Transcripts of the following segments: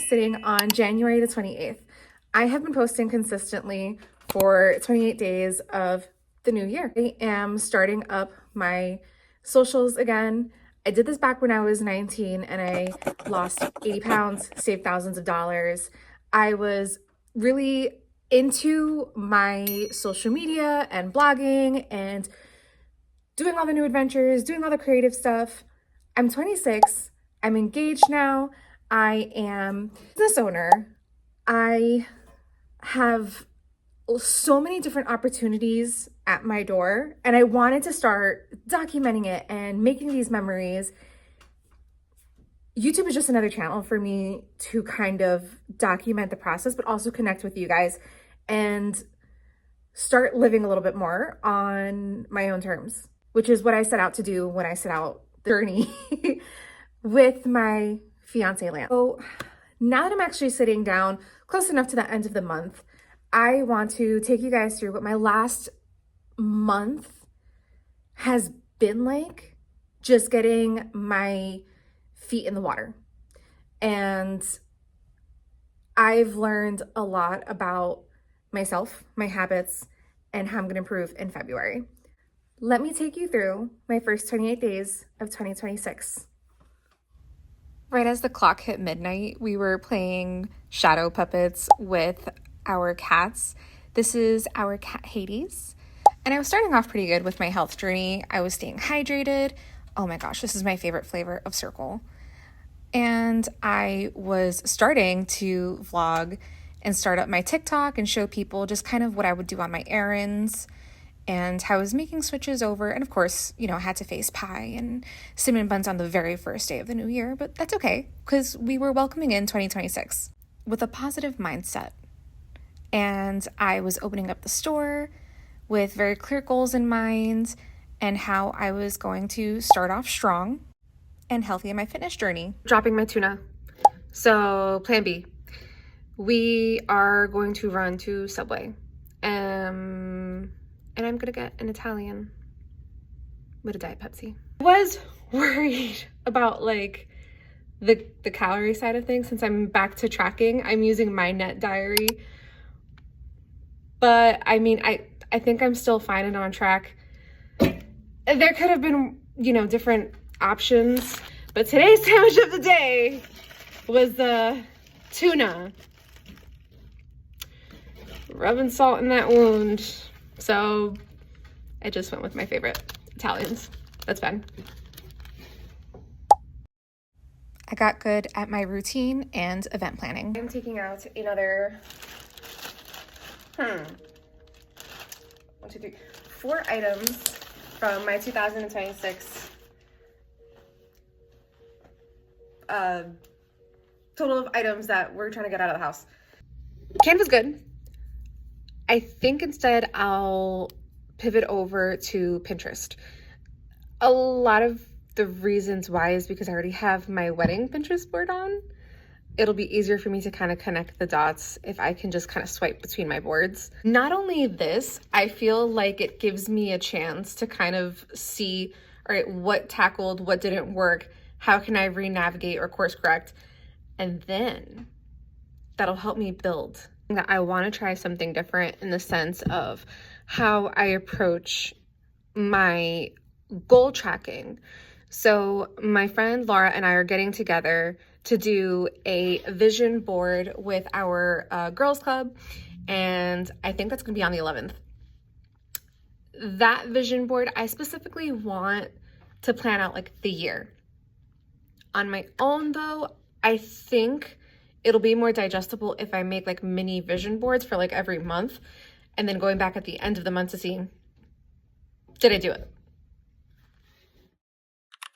sitting on January the 28th. I have been posting consistently for 28 days of the new year. I am starting up my socials again. I did this back when I was 19 and I lost 80 pounds, saved thousands of dollars. I was really into my social media and blogging and doing all the new adventures, doing all the creative stuff. I'm 26, I'm engaged now, I am a business owner. I have so many different opportunities at my door, and I wanted to start documenting it and making these memories. YouTube is just another channel for me to kind of document the process, but also connect with you guys and start living a little bit more on my own terms, which is what I set out to do when I set out the journey with my fiance Lance. So now that I'm actually sitting down close enough to the end of the month, I want to take you guys through what my last month has been like, just getting my feet in the water. And I've learned a lot about myself, my habits, and how I'm gonna improve in February. Let me take you through my first 28 days of 2026. Right as the clock hit midnight, we were playing shadow puppets with our cats. This is our cat Hades. And I was starting off pretty good with my health journey. I was staying hydrated. Oh my gosh, this is my favorite flavor of Circle. And I was starting to vlog and start up my TikTok and show people just kind of what I would do on my errands and how I was making switches over. And of course, you know, I had to face pie and cinnamon buns on the very first day of the new year, but that's okay because we were welcoming in 2026 with a positive mindset. And I was opening up the store with very clear goals in mind and how I was going to start off strong and healthy in my fitness journey. Dropping my tuna. So plan B. We are going to run to Subway. And I'm gonna get an Italian with a Diet Pepsi. I was worried about like the calorie side of things since I'm back to tracking. I'm using my Net Diary. But I mean, I think I'm still fine and on track. There could have been, you know, different options, but today's sandwich of the day was the tuna. Rubbing salt in that wound. So I just went with my favorite Italians. That's fine. I got good at my routine and event planning. I'm taking out another 4 items from my 2026 total of items that we're trying to get out of the house. Canva's good. I think instead I'll pivot over to Pinterest. A lot of the reasons why is because I already have my wedding Pinterest board on. It'll be easier for me to kind of connect the dots if I can just kind of swipe between my boards. Not only this, I feel like it gives me a chance to kind of see, all right, what tackled, what didn't work, how can I re-navigate or course correct? And then that'll help me build. That I want to try something different in the sense of how I approach my goal tracking. So my friend Laura and I are getting together to do a vision board with our girls club, and I think that's gonna be on the 11th. That vision board, I specifically want to plan out like the year. On my own though, I think it'll be more digestible if I make like mini vision boards for like every month and then going back at the end of the month to see, did I do it?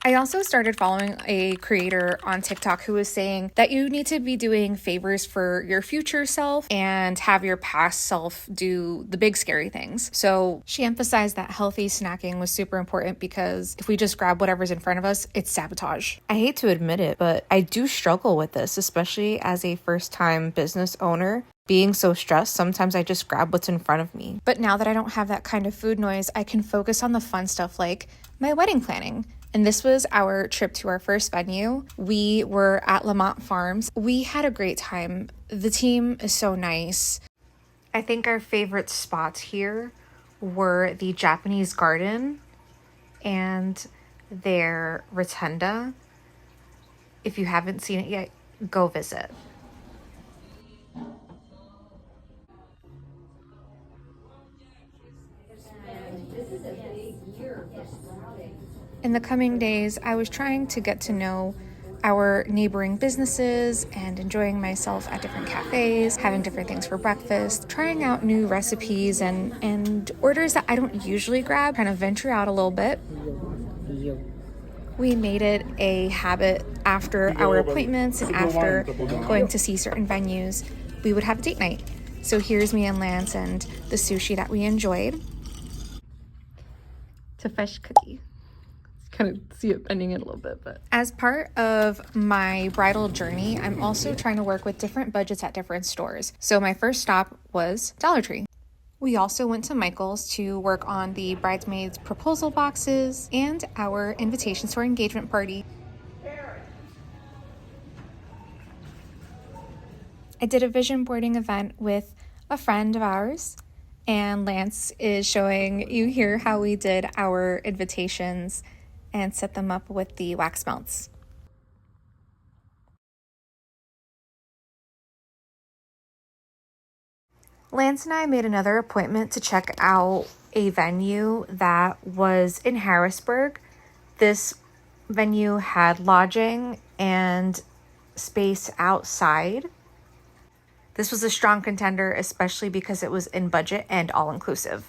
I also started following a creator on TikTok who was saying that you need to be doing favors for your future self and have your past self do the big scary things. So she emphasized that healthy snacking was super important because if we just grab whatever's in front of us, it's sabotage. I hate to admit it, but I do struggle with this, especially as a first-time business owner. Being so stressed, sometimes I just grab what's in front of me. But now that I don't have that kind of food noise, I can focus on the fun stuff like my wedding planning, And this was our trip to our first venue. We were at Lamont Farms. We had a great time. The team is so nice. I think our favorite spots here were the Japanese garden and their rotunda. If you haven't seen it yet, go visit. In the coming days, I was trying to get to know our neighboring businesses and enjoying myself at different cafes, having different things for breakfast, trying out new recipes and orders that I don't usually grab, kind of venture out a little bit. We made it a habit after our appointments and after going to see certain venues, we would have a date night. So here's me and Lance and the sushi that we enjoyed. It's a fresh cookie. Kind of see it bending it a little bit, but as part of my bridal journey, I'm also trying to work with different budgets at different stores. So my first stop was Dollar Tree. We also went to Michael's to work on the bridesmaids' proposal boxes and our invitations to our engagement party. I did a vision boarding event with a friend of ours, and Lance is showing you here how we did our invitations and set them up with the wax melts. Lance and I made another appointment to check out a venue that was in Harrisburg. This venue had lodging and space outside. This was a strong contender, especially because it was in budget and all-inclusive.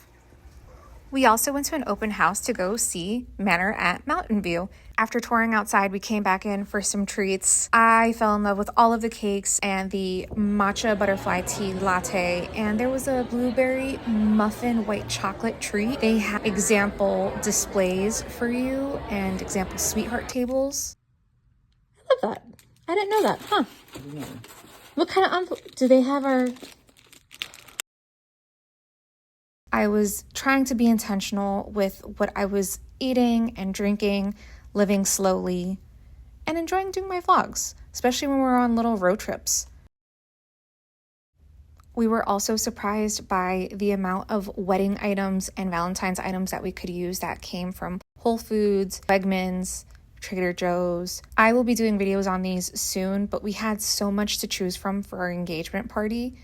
We also went to an open house to go see Manor at Mountain View. After touring outside, we came back in for some treats. I fell in love with all of the cakes and the matcha butterfly tea latte, and there was a blueberry muffin white chocolate treat. They had example displays for you and example sweetheart tables. I love that. I didn't know that, huh? What kind of envelope do they have? I was trying to be intentional with what I was eating and drinking, living slowly, and enjoying doing my vlogs, especially when we're on little road trips. We were also surprised by the amount of wedding items and Valentine's items that we could use that came from Whole Foods, Wegmans, Trader Joe's. I will be doing videos on these soon, but we had so much to choose from for our engagement party.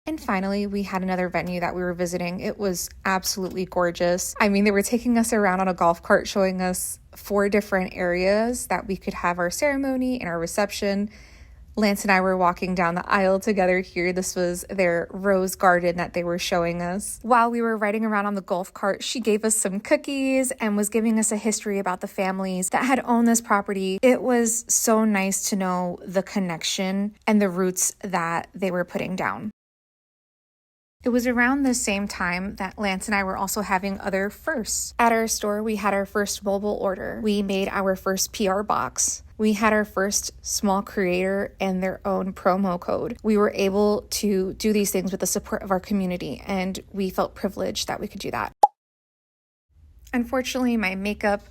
And finally, we had another venue that we were visiting. It was absolutely gorgeous. I mean, they were taking us around on a golf cart, showing us 4 different areas that we could have our ceremony and our reception. Lance and I were walking down the aisle together here. This was their rose garden that they were showing us. While we were riding around on the golf cart, she gave us some cookies and was giving us a history about the families that had owned this property. It was so nice to know the connection and the roots that they were putting down. It was around the same time that Lance and I were also having other firsts. At our store, we had our first mobile order. We made our first PR box. We had our first small creator and their own promo code. We were able to do these things with the support of our community, and we felt privileged that we could do that. Unfortunately, my makeup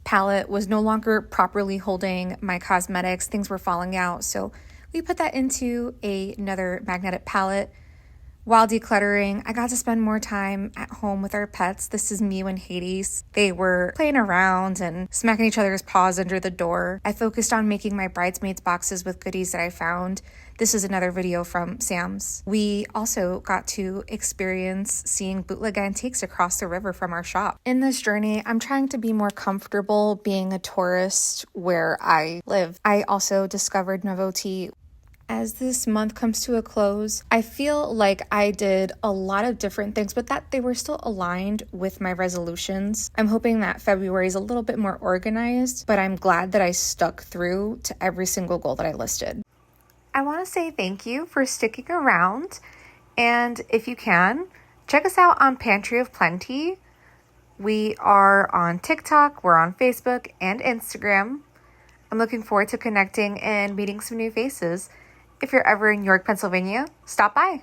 palette was no longer properly holding my cosmetics. Things were falling out, so we put that into another magnetic palette. While decluttering, I got to spend more time at home with our pets. This is Mew and Hades. They were playing around and smacking each other's paws under the door. I focused on making my bridesmaids boxes with goodies that I found. This is another video from Sam's. We also got to experience seeing bootleg antiques across the river from our shop. In this journey, I'm trying to be more comfortable being a tourist where I live. I also discovered Novoti. As this month comes to a close, I feel like I did a lot of different things, but that they were still aligned with my resolutions. I'm hoping that February is a little bit more organized, but I'm glad that I stuck through to every single goal that I listed. I want to say thank you for sticking around, and if you can, check us out on Pantry of Plenty. We are on TikTok, we're on Facebook and Instagram. I'm looking forward to connecting and meeting some new faces. If you're ever in York, Pennsylvania, stop by.